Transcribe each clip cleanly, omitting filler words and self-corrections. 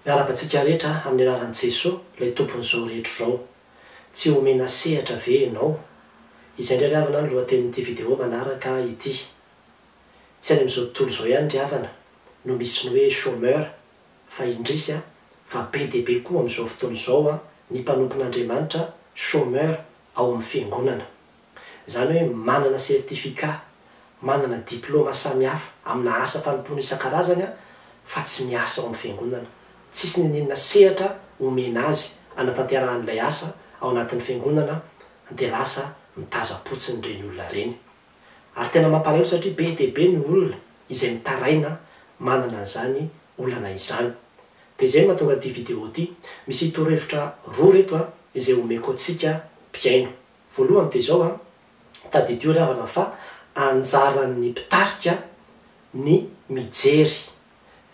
miarabantsika rehetra amin'ny anaran'i Jesosy ilay tompon'izao rehetra izao. Tsy omena sehatra ve ianao? Izay indray ry havana ny lohatenin'ity vidéo manaraka ity. Tsy any amin'izao tontolo izao ihany ry havana no misy ny hoe chômeur, fa indrisy fa be dia be koa amin'izao fotoana izao ny mpanompon'Andriamanitra chômeur ao amin'ny fiangonana. Izany hoe manana certificat, manana diplôma samihafa amina asa fanompoana isan-karazany fa tsy miasa ao amin'ny fiangonana. Tsisy ninina sehatra omena azy anatanteran'ilay asa ao anatin'ny fiangonana dia lasa mitaza-potsiny ireny olona ireny. Ary tena mampalahelo satria be dia be ny olona izay mitaraina manana an'izany olana izany. Dia izay mahatonga ity vidéo ity, misy torohevitra roa reto izay omeko antsika mpiaino. Voalohany dia izao tadidio ry havana fa anjaran'ny mpitarika ny mijery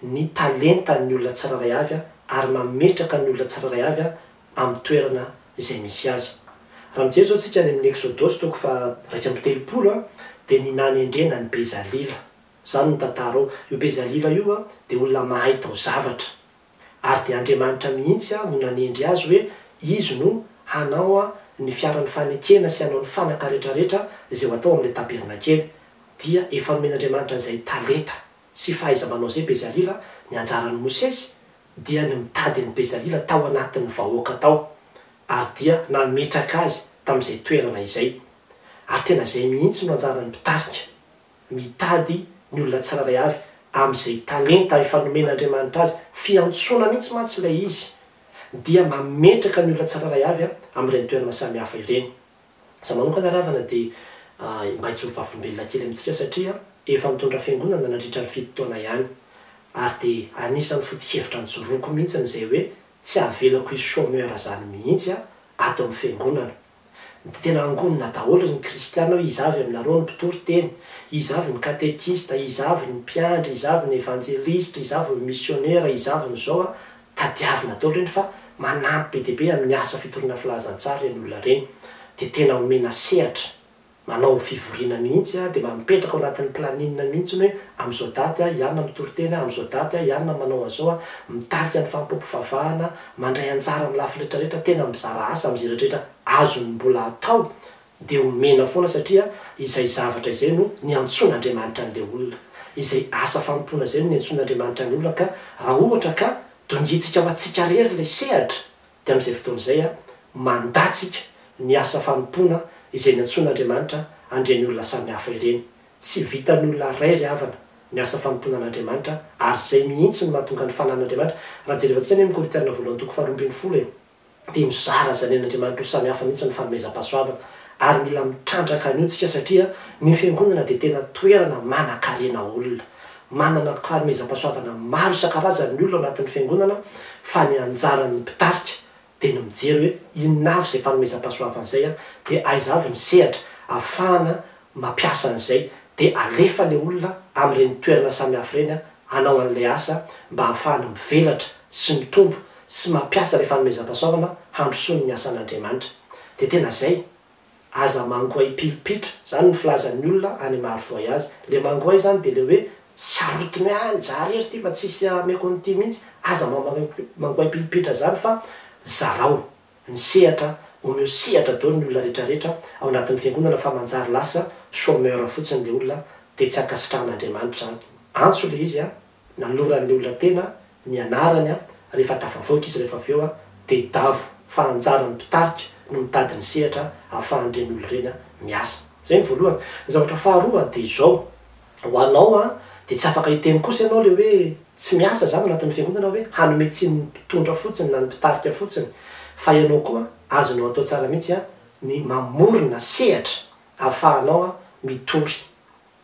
ny talentan'ny olona tsirairay avy ary mametraka ny olona tsirairay avy amin'ny toerana izay misy azy. Raha mijery zao tsika any amin'ny Exodosy toko fa 2:30 dia ninany endrena ny Bezalila. Zany ny tantara ao. Io Bezalila io dia olona mahay tao zavatra. Ary dia Andriamanitra mihitsy no nanendry azy hoe izy no hanao ny fiaran'ny fanekena sy hanao ny fanaka rehetrarehetra izay ho atao amin'ilay tabernakely. Dia efa nomen'Andriamanitra izay talenta sy fahaiza-manao izay Bezalila. Ny anjaran'ny Mosesy dia ny mitady ny Bezalila tao anatin'ny vahoaka tao ary dia nametraka azy tamin'izay toerana izay. Ary tena izay mihitsy no anjaran'ny mpitarika, mitady ny olona tsirairay avy amin'izay talenta efa nomen'Andriamanitra azy, fiantsoana mihitsy mantsy ilay izy, dia mametraka ny olona tsirairay avy amin'ireny toerana samihafa ireny. Za manokana ry havana dia mba hitsovavom-belona kely amintsika satria efa mitondra fiangonana nandritra ny 7 taona ihany. Ary dia anisan'ny foto-kevitra nijoroako mihitsy izay hoe tsy avelako izy chômeur zany mihitsy ato amin'ny fiangonana. Tena angonina daholo ny kristiana hoe izavy aminareo ny mpitory teny, izavy ny katekista, izavy ny mpiandry, izavy ny evangelista, izavy ny missionnaire, izavy ny izao tadiavina daholo reny fa manampy be dia be amin'ny asa fitorina filazantsara reny olona reny. Dia tena omena sehatra, manao fivoriana mihitsy dia mametraka ao anatin'ny planinina mihitsy hoe amin'izao daty ianona mitory teny, amin'izao daty ianona manao an'izao, mitarika ny fampompivavahana, mandray anjara amin'ny lafy rehetrarehetra, tena mizara asa amin'izay rehetrarehetra azony mbola atao. Dia omena foana satria izay zavatra izay no niantson'Andriamanitra an'ilay olona, izay asa fanompoana izay no niantson'Andriamanitra ny olona. Ka raha ohatra ka dongitsika ho antsika rery ilay sehatra dia amin'izay fotoana izay mandatsika ny asa fanompoana izay niantson'Andriamanitra andreny olona samihafa ireny. Tsy vitan'ny olona ray ry havana ny asa fanompoana an'Andriamanitra ary izay mihitsy no mahatonga ny fanan'Andriamanitra. Raha jerevantsika any amin'ny Korintiana voalohany toko 2:12 dia mizara zany an'Andriamanitra ho samihafa mihitsy ny fanomezam-pahasoavana. Ary mila mitrandraka an'io tsika satria ny fiangonana dia tena toerana manan-karena olona, manana fanomezam-pahasoavana maro isan-karazany ny olona anatin'ny fiangonana. Fa ny anjaran'ny mpitarika dia ny mijery hoe inona avy izay fanomezam-pahasoavana izay dia aiza avy ny sehatra ahafahana mampiasa an'izay dia alefa ilay olona amin'ireny toerana samihafa ireny hanao an'ilay asa mba ahafahana mivelatra sy mitombo sy mampiasa ilay fanomezam-pahasoavana handrosoany ny asan'Andriamanitra. Dia tena izay aza mangoay pilipitra, zany ny filazan'ny olona any Marovoazy. Ilay mangoay zany dia ilay hoe sarotiny any zarery ity fa tsisy ameko an'ity mihitsy, aza mangoay pilipitra zany fa zarao ny sehatra, omeo sehatra daholo ny olona rehetrarehetra ao anatin'ny fiangonana fa manjary lasa chômeur fotsiny ilay olona dia tsy ankasitrahan'Andriamanitra zany. Antso ilay izy naloran'ilay olona tena ny anarany rehefa tafavoaka izy rehefa avy eo dia davo fa anjaran'ny mpitarika no mitady ny sehatra ahafahan'ireny olona ireny miasa. Zay ny voalohany. Ny zavatra faharoa dia izao, ho anao dia tsy afaka hiteny kosa ianao ilay hoe tsy miasa zany anatin'ny fiangonana hoe hanome tsy ny mpitondra fotsiny na ny mpitarika fotsiny, fa ianao koa azonao atao tsara mihitsy ny mamorona sehatra ahafahanao mitory.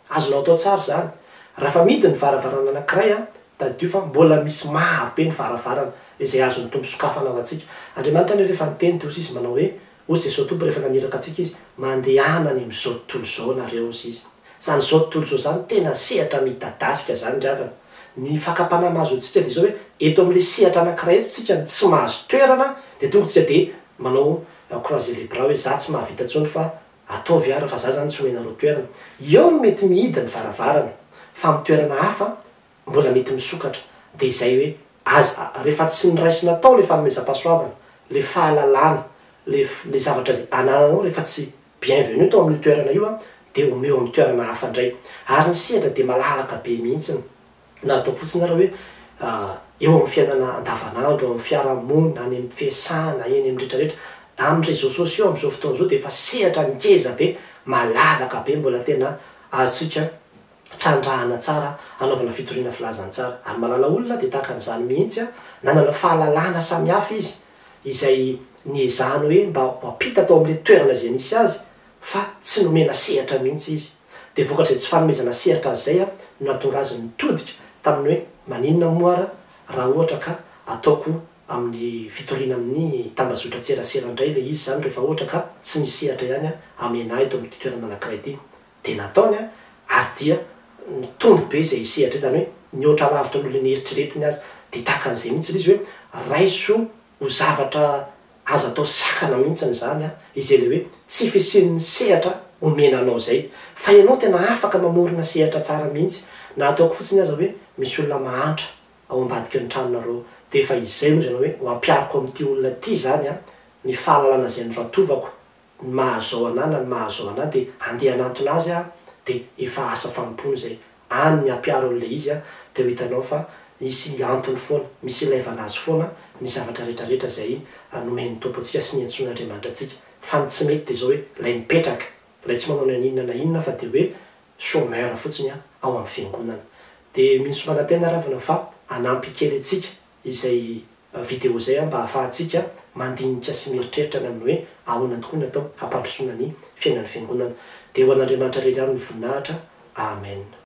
Azonao atao tsara zany. Raha fa midy ny varavarana anankiray taddio fa mbola misy maro be ny varavarana izay azon'ny tompo sokafana ao antsika. Andriamanitra ny rehefa niteny teo izy manao hoe ohatsy zao tompo rehefa naniraka antsika izy mandehana any amin'izao tontolo izao nareo izy. Zany izao tontolo izao zany tena sehatra midadasika zany ry havana. Ny fakapana mahazo antsika dia izao hoe eto amin'ilay sehatra anankiray eto tsika tsy mahazo toerana dia tonga tsika dia manao croiser les bras hoe za tsy mahavita intsony fa ataovy ara fa za zany tsy homenareo toerana. Eo mety mihidy ny varavarana fa amin'ny toerana hafa mbola mety misokatra. Dia izay hoe rehefa tsy niraisina atao le fanomezam-pahasoavana, le fahalalana, le zavatra zay anananao rehefa tsy bienvenu tao amin'ny toerana io a, de omeo amin'ny toerana hafa indray. Ary ny sehatra de malalaka be mihitsiny, na atao fotsiny ara hoe eo amin'ny fiainana andavanandro, amin'ny fiarahamonina, any amin'ny fiasana, eny amin'ny rehetrarehetra, amin'ny réseaux sociaux amin'izao fotoana izao de efa sehatra ngeza be, malalaka be, mbola tena azontsika trandrahana tsara, anaovana fitoriana filazana tsara. Ary malala olona de tahaka an'izany mihitsy a, nanana fahalalana samihafa izy, izay niezahany hoe mba ampita tao amin'le toerana zay nisy azy, fa tsy nomena sehatra mihitsy izy. De vokatry tsy fanomezana sehatra azy zay a, no nahatonga azy nitodika taminy hoe maninona moara raha ohatra ka ataoko amin'ny fitoriana amin'ny tambazotra tserasera indray le izy zany rehefa ohatra ka tsy misy sehatra ihany a amenay eto amin'ny toerana anankiray ity. De nataony a, ary dia mitombo be zay sehatra zany hoe mihoatra lavitra n'olona nieritreretiny azy. De tahaka an'izay mihitsy izy hoe raiso ho zavatra azo atao sakana mihitsiny zany a, izay le hoe tsy fisian'ny sehatra omenanao zay, fa ianao tena afaka mamorona sehatra tsara mihitsy. Na ataoko fotsiny aza hoe misy olona mahantra ao ambadiky ny tranonareo, de efa izay moa zany hoe ho ampiariko amin'ity olona ty zany a, ny fahalalana zay noratovako, ny mahazao anahy na ny mahazao anahy, de andeha anatona azy a, de efa asa fanompony zay. Any ny ampiaro an'le izy a, de ho hitanao fa misy antony foana, misy ilaivana azy foana ny zavatra rehetrarehetra zay nomen'ny tompo antsika sy ny antsoin'Andriamanitra antsika. Fa ny tsy mety de zao hoe lay mipetraka, lay tsy manao na inona na inona, fa de hoe chômeur fotsiny a ao amin'ny fiangonana. De mihintsy manantena ravina fa hanampy kely atsika izay vidéo zay mba ahafahantsika mandinika sy mieritreritra amin'ny hoe ahoana tokoa ny atao hampandrosoana ny fiainan'ny fiangonana. De ho an'Andriamanitra rehetra ihany ny voninahitra. Amen.